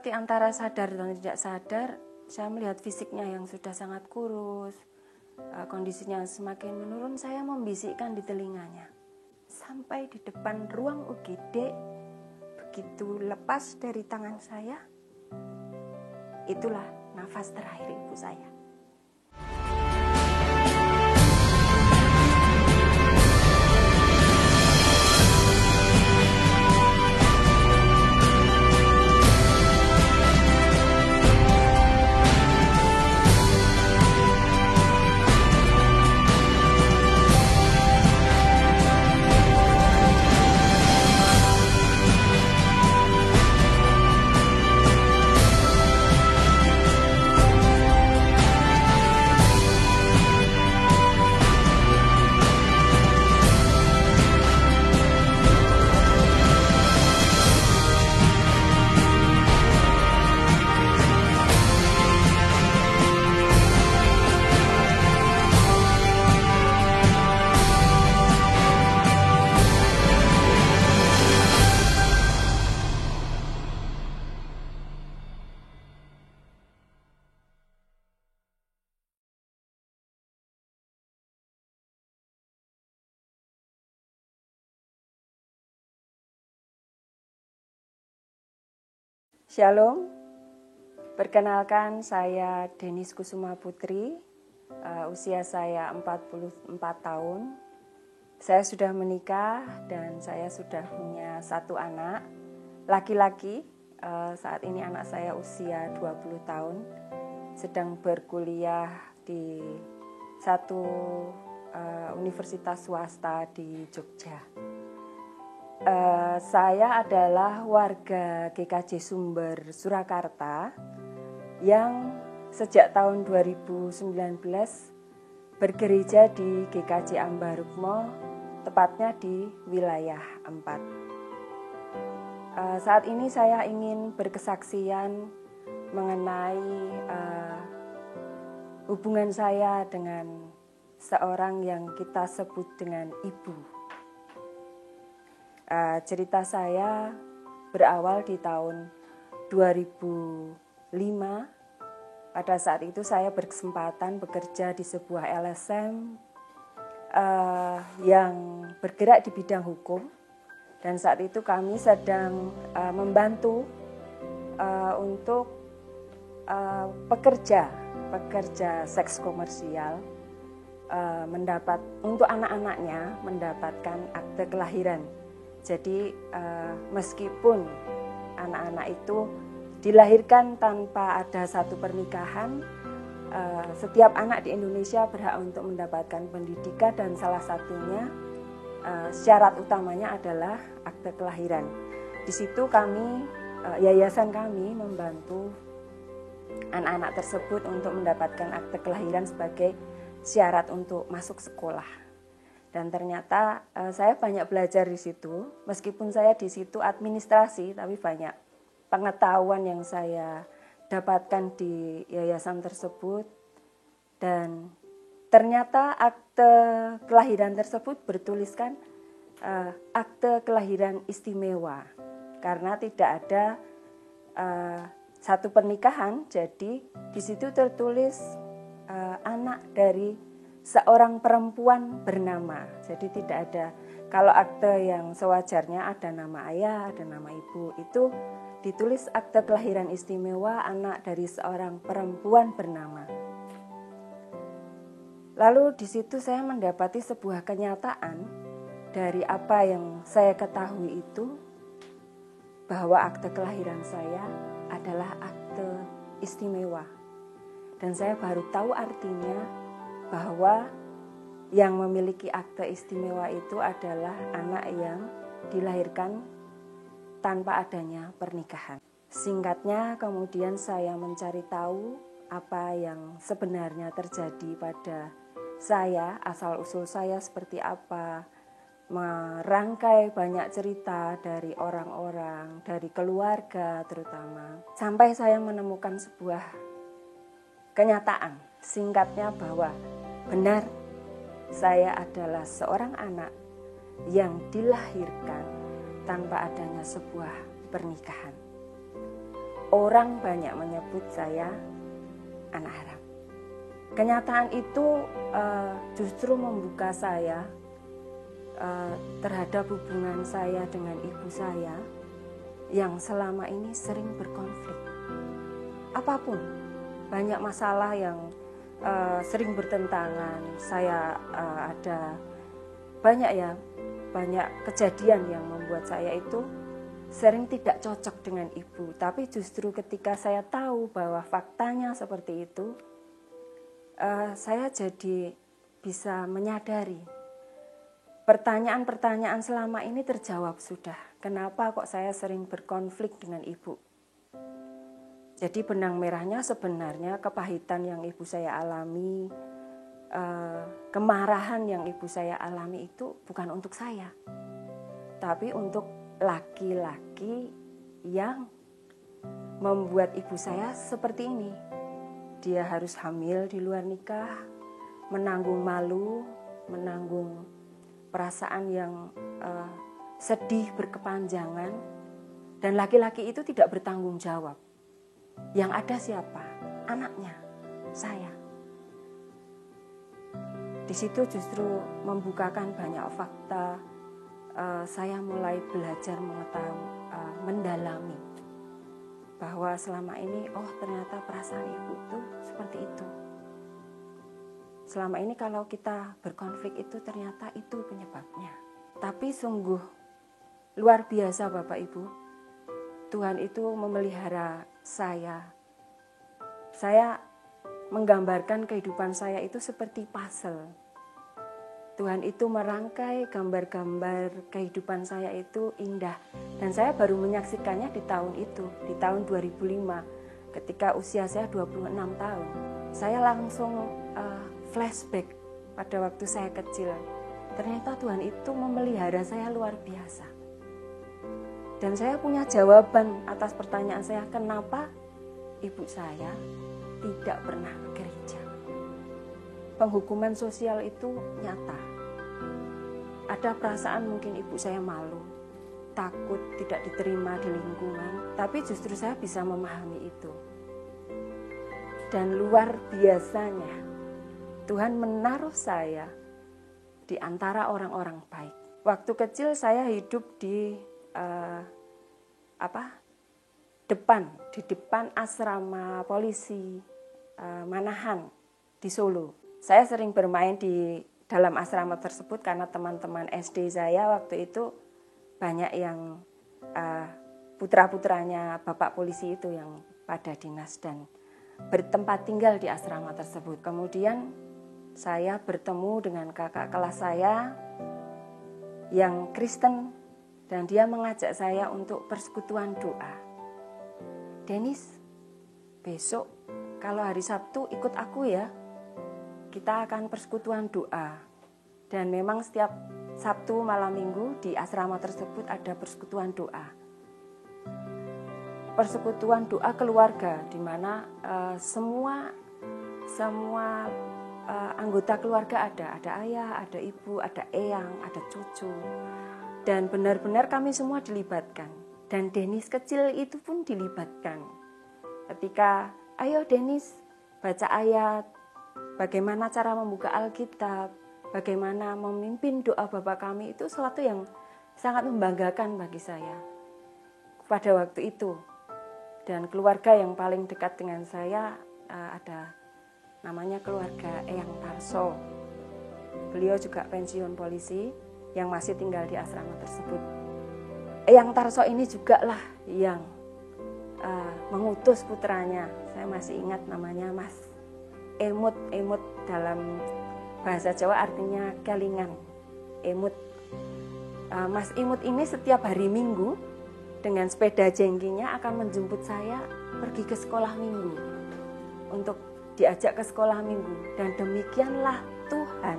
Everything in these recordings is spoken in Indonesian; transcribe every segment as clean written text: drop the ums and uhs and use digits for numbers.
Di antara sadar dan tidak sadar, saya melihat fisiknya yang sudah sangat kurus, kondisinya semakin menurun. Saya membisikkan di telinganya. Sampai di depan ruang UGD, begitu lepas dari tangan saya, itulah nafas terakhir ibu saya. Shalom, perkenalkan saya Denis Kusuma Putri, usia saya 44 tahun. Saya sudah menikah dan saya sudah punya satu anak, laki-laki. Saat ini anak saya usia 20 tahun, sedang berkuliah di satu universitas swasta di Jogja. Saya adalah warga GKJ Sumber Surakarta yang sejak tahun 2019 bergereja di GKJ Ambarukmo, tepatnya di wilayah 4. Saat ini saya ingin berkesaksian mengenai hubungan saya dengan seorang yang kita sebut dengan ibu. Cerita saya berawal di tahun 2005. Pada saat itu saya berkesempatan bekerja di sebuah LSM yang bergerak di bidang hukum. Dan saat itu kami sedang membantu untuk pekerja seks komersial untuk anak-anaknya mendapatkan akte kelahiran. Jadi meskipun anak-anak itu dilahirkan tanpa ada satu pernikahan, setiap anak di Indonesia berhak untuk mendapatkan pendidikan dan salah satunya syarat utamanya adalah akte kelahiran. Di situ kami, yayasan kami membantu anak-anak tersebut untuk mendapatkan akte kelahiran sebagai syarat untuk masuk sekolah. Dan ternyata saya banyak belajar di situ, meskipun saya di situ administrasi, tapi banyak pengetahuan yang saya dapatkan di yayasan tersebut. Dan ternyata akte kelahiran tersebut bertuliskan akte kelahiran istimewa, karena tidak ada satu pernikahan. Jadi di situ tertulis anak dari seorang perempuan bernama. Jadi tidak ada, kalau akte yang sewajarnya ada nama ayah, ada nama ibu, itu ditulis akte kelahiran istimewa anak dari seorang perempuan bernama. Lalu di situ saya mendapati sebuah kenyataan dari apa yang saya ketahui itu, bahwa akte kelahiran saya adalah akte istimewa. Dan saya baru tahu artinya bahwa yang memiliki akte istimewa itu adalah anak yang dilahirkan tanpa adanya pernikahan. Singkatnya, kemudian saya mencari tahu apa yang sebenarnya terjadi pada saya, asal-usul saya seperti apa, merangkai banyak cerita dari orang-orang, dari keluarga terutama, sampai saya menemukan sebuah kenyataan. Singkatnya bahwa benar, saya adalah seorang anak yang dilahirkan tanpa adanya sebuah pernikahan. orang banyak menyebut saya anak haram. Kenyataan itu justru membuka saya terhadap hubungan saya dengan ibu saya yang selama ini sering berkonflik. Apapun, banyak masalah yang sering bertentangan. Saya ada banyak kejadian yang membuat saya itu sering tidak cocok dengan ibu. Tapi justru ketika saya tahu bahwa faktanya seperti itu, saya jadi bisa menyadari pertanyaan-pertanyaan selama ini terjawab sudah. Kenapa kok saya sering berkonflik dengan ibu? Jadi benang merahnya sebenarnya kepahitan yang ibu saya alami, kemarahan yang ibu saya alami itu bukan untuk saya, tapi untuk laki-laki yang membuat ibu saya seperti ini. Dia harus hamil di luar nikah, menanggung malu, menanggung perasaan yang sedih berkepanjangan, dan laki-laki itu tidak bertanggung jawab. Yang ada siapa? Anaknya, saya. Di situ justru membukakan banyak fakta. Saya mulai belajar mengetahui, mendalami bahwa selama ini, ternyata perasaan ibu itu seperti itu. Selama ini kalau kita berkonflik itu ternyata itu penyebabnya. Tapi sungguh luar biasa Bapak Ibu. Tuhan itu memelihara saya. Saya menggambarkan kehidupan saya itu seperti puzzle. Tuhan itu merangkai gambar-gambar kehidupan saya itu indah. Dan saya baru menyaksikannya di tahun itu, di tahun 2005, ketika usia saya 26 tahun. Saya langsung flashback pada waktu saya kecil. Ternyata Tuhan itu memelihara saya luar biasa. Dan saya punya jawaban atas pertanyaan saya, kenapa ibu saya tidak pernah ke gereja. Penghukuman sosial itu nyata. Ada perasaan mungkin ibu saya malu, takut tidak diterima di lingkungan, tapi justru saya bisa memahami itu. Dan luar biasanya, Tuhan menaruh saya di antara orang-orang baik. Waktu kecil saya hidup di di depan asrama polisi Manahan di Solo. Saya sering bermain di dalam asrama tersebut karena teman-teman SD saya waktu itu banyak yang putra-putranya bapak polisi itu yang pada dinas dan bertempat tinggal di asrama tersebut. Kemudian saya bertemu dengan kakak kelas saya yang Kristen dan dia mengajak saya untuk persekutuan doa. Denis, besok kalau hari Sabtu ikut aku ya. Kita akan persekutuan doa. Dan memang setiap Sabtu malam minggu di asrama tersebut ada persekutuan doa. Persekutuan doa keluarga di mana semua anggota keluarga ada ayah, ada ibu, ada eyang, ada cucu. Dan benar-benar kami semua dilibatkan. Dan Denis kecil itu pun dilibatkan. Ketika, ayo Denis, baca ayat, bagaimana cara membuka Alkitab, bagaimana memimpin doa Bapa kami, itu sesuatu yang sangat membanggakan bagi saya pada waktu itu. Dan keluarga yang paling dekat dengan saya ada namanya keluarga Eyang Tarso. Beliau juga pensiun polisi yang masih tinggal di asrama tersebut. Eyang Tarso ini juga lah yang mengutus putranya. Saya masih ingat namanya Mas Emut. Emut dalam bahasa Jawa artinya kelingan. Emut. Mas Imut ini setiap hari Minggu dengan sepeda jengkinya akan menjemput saya pergi ke sekolah minggu untuk diajak ke sekolah minggu. Dan demikianlah Tuhan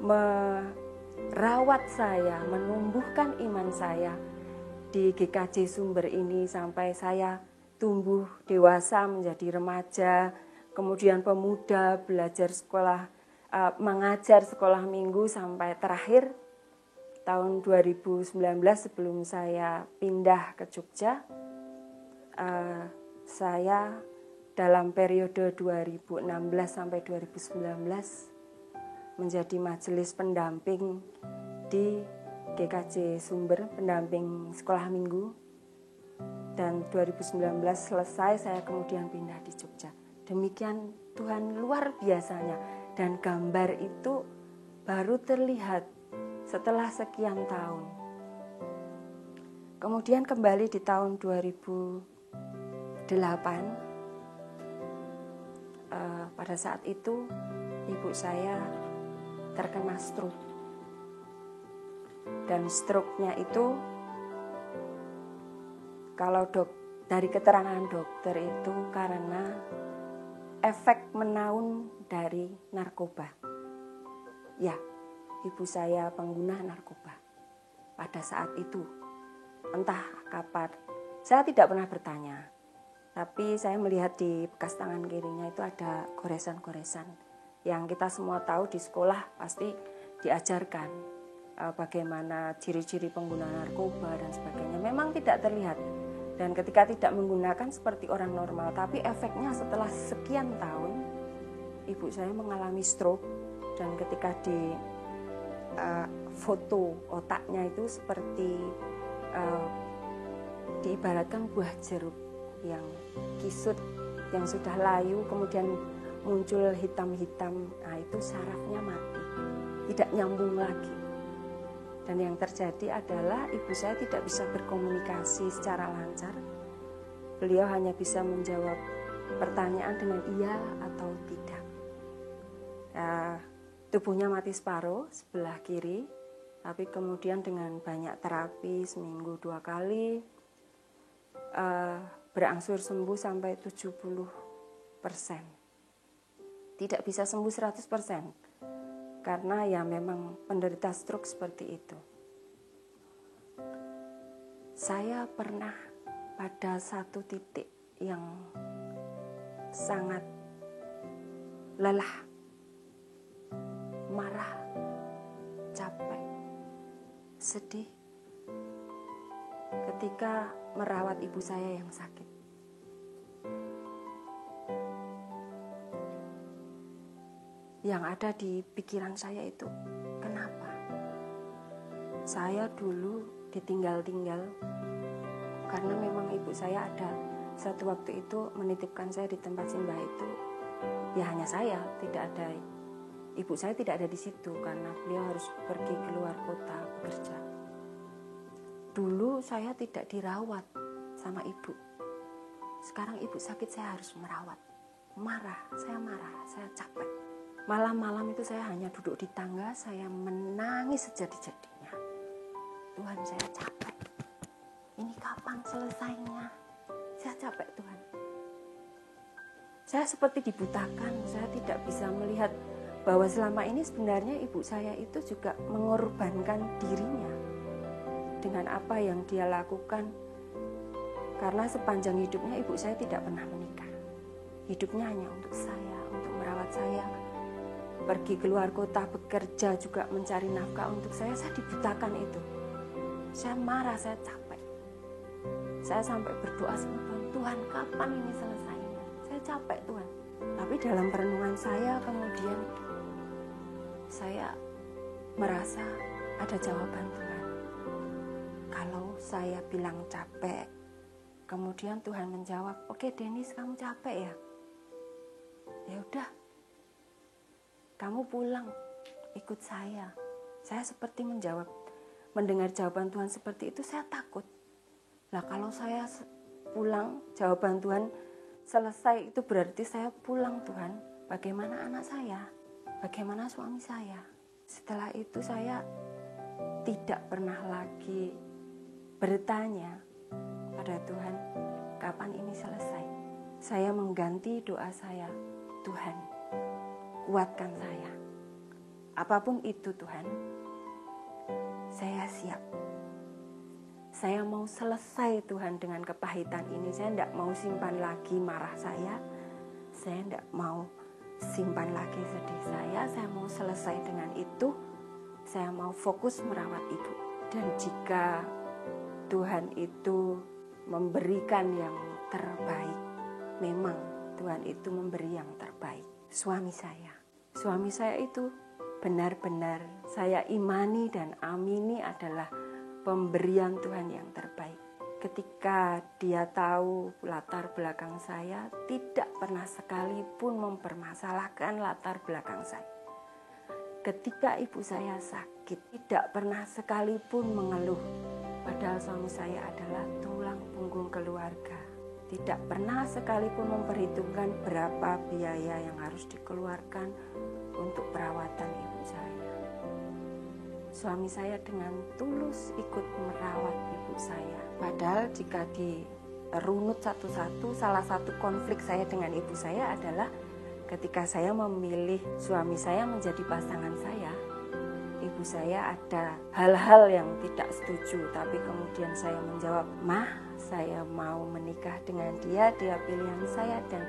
merawat saya, menumbuhkan iman saya di GKJ Sumber ini sampai saya tumbuh dewasa menjadi remaja, kemudian pemuda, belajar sekolah, mengajar sekolah minggu sampai terakhir tahun 2019 sebelum saya pindah ke Jogja, saya dalam periode 2016 sampai 2019 menjadi majelis pendamping di GKJ Sumber, pendamping sekolah minggu. Dan 2019 selesai, saya kemudian pindah di Jogja. Demikian Tuhan luar biasanya. Dan gambar itu baru terlihat setelah sekian tahun. Kemudian kembali di tahun 2008, pada saat itu ibu saya terkena stroke. Dan stroke-nya itu, kalau dari keterangan dokter itu karena efek menaun dari narkoba. Ya, ibu saya pengguna narkoba pada saat itu. Entah kapan, saya tidak pernah bertanya. Tapi saya melihat di bekas tangan kirinya itu ada goresan-goresan. Yang kita semua tahu di sekolah pasti diajarkan bagaimana ciri-ciri pengguna narkoba dan sebagainya. Memang tidak terlihat. Dan ketika tidak menggunakan seperti orang normal. Tapi efeknya setelah sekian tahun, ibu saya mengalami stroke. Dan ketika di foto otaknya itu seperti diibaratkan buah jeruk yang kisut, yang sudah layu, kemudian muncul hitam-hitam. Nah, itu sarafnya mati, tidak nyambung lagi. Dan yang terjadi adalah ibu saya tidak bisa berkomunikasi secara lancar. Beliau hanya bisa menjawab pertanyaan dengan iya atau tidak. Tubuhnya mati separuh sebelah kiri, tapi kemudian dengan banyak terapi seminggu 2 kali, berangsur sembuh sampai 70%. Tidak bisa sembuh 100%, karena ya memang penderita stroke seperti itu. Saya pernah pada satu titik yang sangat lelah, marah, capek, sedih ketika merawat ibu saya yang sakit. Yang ada di pikiran saya itu, kenapa? Saya dulu ditinggal-tinggal karena memang ibu saya ada satu waktu itu menitipkan saya di tempat simbah itu. Ya hanya saya, tidak ada ibu saya tidak ada di situ karena beliau harus pergi keluar kota bekerja. Dulu saya tidak dirawat sama ibu. Sekarang ibu sakit, saya harus merawat. Marah, saya capek. Malam-malam itu saya hanya duduk di tangga, saya menangis sejadi-jadinya. Tuhan, saya capek. Ini kapan selesainya? Saya capek, Tuhan. Saya seperti dibutakan, saya tidak bisa melihat bahwa selama ini sebenarnya ibu saya itu juga mengorbankan dirinya dengan apa yang dia lakukan. Karena sepanjang hidupnya ibu saya tidak pernah menikah. Hidupnya hanya untuk saya, untuk merawat saya. Pergi keluar kota bekerja juga mencari nafkah untuk saya dibutakan itu. Saya marah, saya capek. Saya sampai berdoa sama Tuhan, Tuhan kapan ini selesainya? Saya capek Tuhan. Tapi dalam perenungan saya kemudian saya merasa ada jawaban Tuhan. Kalau saya bilang capek, kemudian Tuhan menjawab, oke Denis, kamu capek ya? Ya udah, kamu pulang, ikut saya. Saya seperti mendengar jawaban Tuhan seperti itu, saya takut. Lah kalau saya pulang, jawaban Tuhan selesai, itu berarti saya pulang Tuhan. Bagaimana anak saya? Bagaimana suami saya? Setelah itu saya tidak pernah lagi bertanya pada Tuhan, kapan ini selesai? Saya mengganti doa saya, Tuhan, kuatkan saya. Apapun itu Tuhan, saya siap. Saya mau selesai Tuhan dengan kepahitan ini. Saya tidak mau simpan lagi marah saya. Saya tidak mau simpan lagi sedih saya mau selesai dengan itu. Saya mau fokus merawat ibu. Dan jika Tuhan itu memberikan yang terbaik. Memang Tuhan itu memberi yang terbaik. Suami saya itu benar-benar saya imani dan amini adalah pemberian Tuhan yang terbaik. Ketika dia tahu latar belakang saya, tidak pernah sekalipun mempermasalahkan latar belakang saya. Ketika ibu saya sakit, tidak pernah sekalipun mengeluh. Padahal suami saya adalah tulang punggung keluarga. Tidak pernah sekalipun memperhitungkan berapa biaya yang harus dikeluarkan untuk perawatan ibu saya. Suami saya dengan tulus ikut merawat ibu saya. Padahal jika dirunut satu-satu, salah satu konflik saya dengan ibu saya adalah ketika saya memilih suami saya menjadi pasangan saya, ibu saya ada hal-hal yang tidak setuju, tapi kemudian saya menjawab, "Mah, saya mau menikah dengan dia pilihan saya dan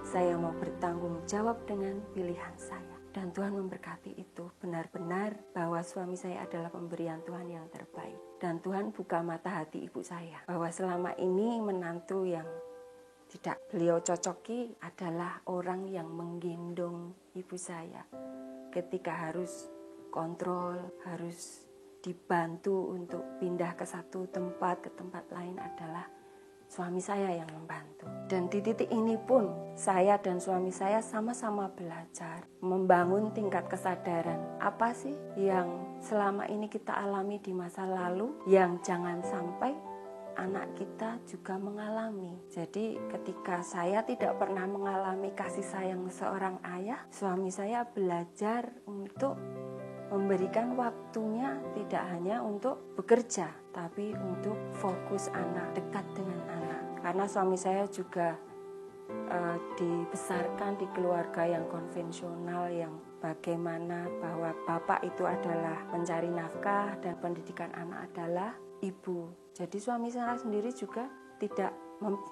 saya mau bertanggung jawab dengan pilihan saya." Dan Tuhan memberkati itu, benar-benar bahwa suami saya adalah pemberian Tuhan yang terbaik. Dan Tuhan buka mata hati ibu saya, bahwa selama ini menantu yang tidak beliau cocoki adalah orang yang menggendong ibu saya. Ketika harus kontrol, harus dibantu untuk pindah ke satu tempat ke tempat lain adalah suami saya yang membantu. Dan di titik ini pun saya dan suami saya sama-sama belajar membangun tingkat kesadaran. Apa sih yang selama ini kita alami di masa lalu yang jangan sampai anak kita juga mengalami. Jadi ketika saya tidak pernah mengalami kasih sayang seorang ayah, suami saya belajar untuk memberikan waktunya tidak hanya untuk bekerja, tapi untuk fokus anak, dekat dengan anak. Karena suami saya juga dibesarkan di keluarga yang konvensional, yang bagaimana bahwa bapak itu adalah pencari nafkah dan pendidikan anak adalah ibu. Jadi suami saya sendiri juga tidak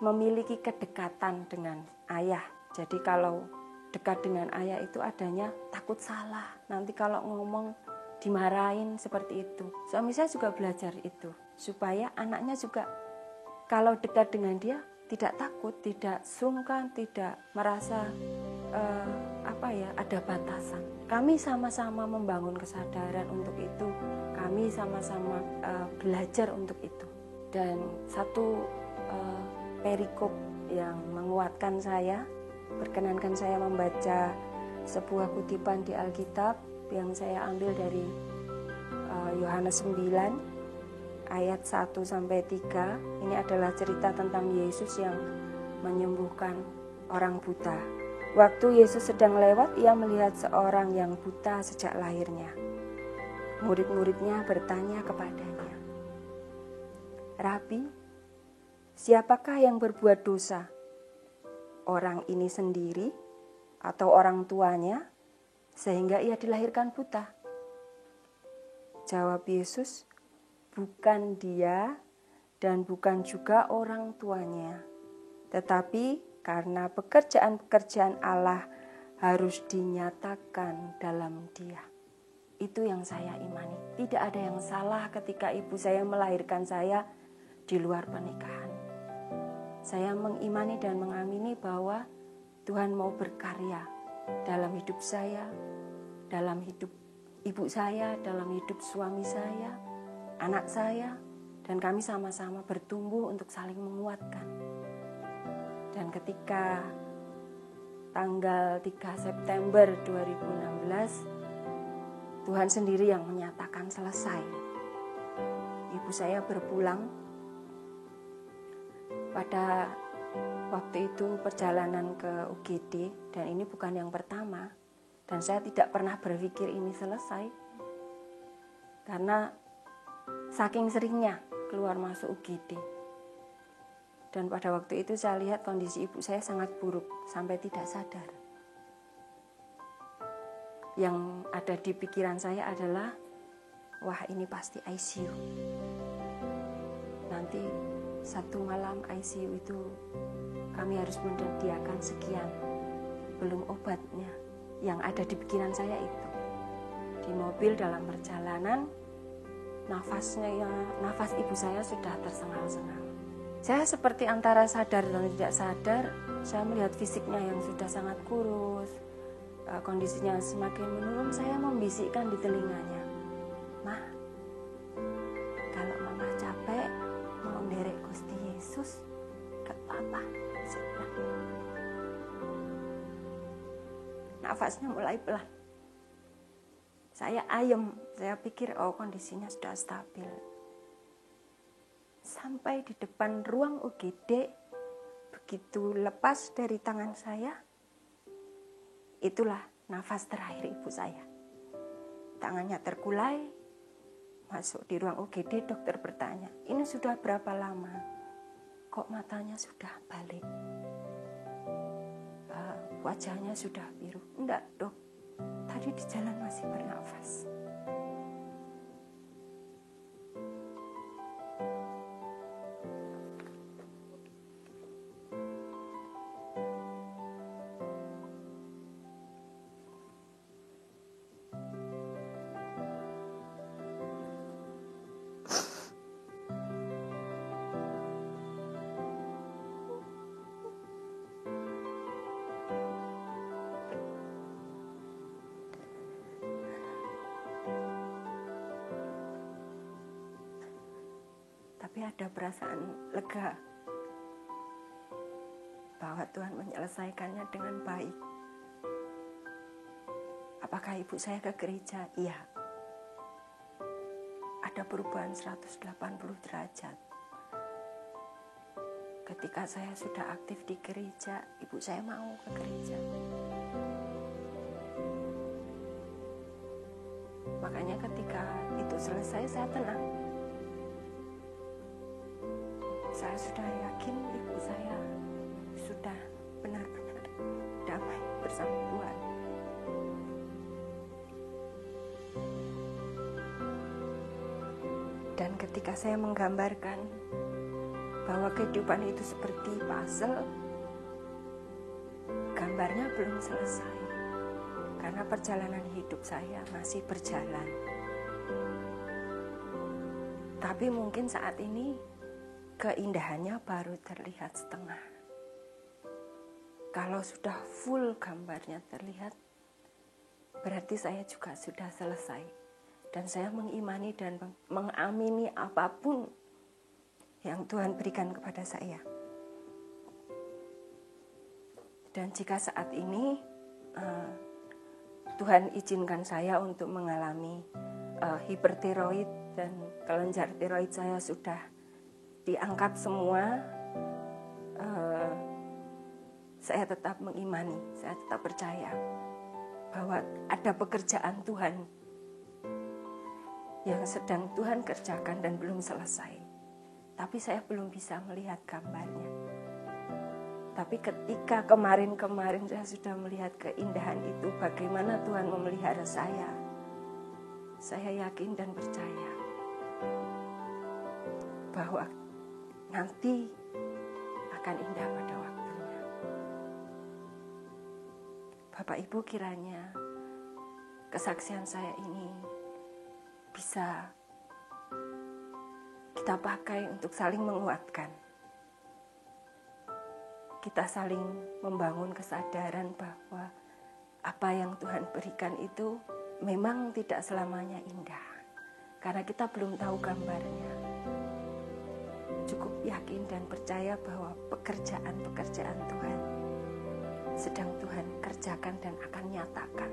memiliki kedekatan dengan ayah. Jadi kalau dekat dengan ayah itu adanya takut salah. Nanti kalau ngomong dimarahin seperti itu. Suami saya juga belajar itu. Supaya anaknya juga kalau dekat dengan dia tidak takut, tidak sungkan, tidak merasa ada batasan. Kami sama-sama membangun kesadaran untuk itu. Kami sama-sama belajar untuk itu. Dan satu perikop yang menguatkan saya, perkenankan saya membaca sebuah kutipan di Alkitab yang saya ambil dari Yohanes 9 ayat 1-3. Ini adalah cerita tentang Yesus yang menyembuhkan orang buta. Waktu Yesus sedang lewat, ia melihat seorang yang buta sejak lahirnya. Murid-muridnya bertanya kepadanya, "Rabi, siapakah yang berbuat dosa? Orang ini sendiri atau orang tuanya sehingga ia dilahirkan buta?" Jawab Yesus, "Bukan dia dan bukan juga orang tuanya, tetapi karena pekerjaan-pekerjaan Allah harus dinyatakan dalam dia." Itu yang saya imani. Tidak ada yang salah ketika ibu saya melahirkan saya di luar pernikahan. Saya mengimani dan mengamini bahwa Tuhan mau berkarya dalam hidup saya, dalam hidup ibu saya, dalam hidup suami saya, anak saya, dan kami sama-sama bertumbuh untuk saling menguatkan. Dan ketika tanggal 3 September 2016, Tuhan sendiri yang menyatakan selesai. Ibu saya berpulang. Pada waktu itu perjalanan ke UGD, dan ini bukan yang pertama. Dan saya tidak pernah berpikir ini selesai. Karena saking seringnya keluar masuk UGD. Dan pada waktu itu saya lihat kondisi ibu saya sangat buruk sampai tidak sadar. Yang ada di pikiran saya adalah, wah ini pasti ICU. Nanti satu malam ICU itu kami harus menyediakan sekian, belum obatnya. Yang ada di pikiran saya itu. Di mobil dalam perjalanan, nafas ibu saya sudah tersengal-sengal. Saya seperti antara sadar dan tidak sadar, saya melihat fisiknya yang sudah sangat kurus, kondisinya semakin menurun. Saya membisikkan di telinganya, "Mah, kalau mama capek mau nderek Gusti Yesus, gak apa-apa." Nafasnya mulai pelan. Saya ayem, saya pikir kondisinya sudah stabil. Sampai di depan ruang UGD, begitu lepas dari tangan saya, itulah nafas terakhir ibu saya. Tangannya terkulai, masuk di ruang UGD, dokter bertanya, "Ini sudah berapa lama? Kok matanya sudah balik? Wajahnya sudah biru." "Enggak, dok, tadi di jalan masih bernafas." Tapi ada perasaan lega bahwa Tuhan menyelesaikannya dengan baik. Apakah ibu saya ke gereja? Iya. Ada perubahan 180 derajat. Ketika saya sudah aktif di gereja, ibu saya mau ke gereja. Makanya ketika itu selesai, saya tenang. Saya sudah yakin ibu saya sudah benar-benar damai bersama Tuhan. Dan ketika saya menggambarkan bahwa kehidupan itu seperti puzzle, gambarnya belum selesai. Karena perjalanan hidup saya masih berjalan. Tapi mungkin saat ini keindahannya baru terlihat setengah. Kalau sudah full gambarnya terlihat, berarti saya juga sudah selesai. Dan saya mengimani dan mengamini apapun yang Tuhan berikan kepada saya. Dan jika saat ini Tuhan izinkan saya untuk mengalami hipertiroid dan kelenjar tiroid saya sudah diangkat semua, saya tetap mengimani, saya tetap percaya bahwa ada pekerjaan Tuhan yang sedang Tuhan kerjakan dan belum selesai. Tapi saya belum bisa melihat gambarnya. Tapi ketika kemarin-kemarin saya sudah melihat keindahan itu, bagaimana Tuhan memelihara saya yakin dan percaya bahwa nanti akan indah pada waktunya. Bapak Ibu, kiranya kesaksian saya ini bisa kita pakai untuk saling menguatkan. Kita saling membangun kesadaran bahwa apa yang Tuhan berikan itu memang tidak selamanya indah. Karena kita belum tahu gambarnya. Cukup yakin dan percaya bahwa pekerjaan-pekerjaan Tuhan sedang Tuhan kerjakan dan akan nyatakan.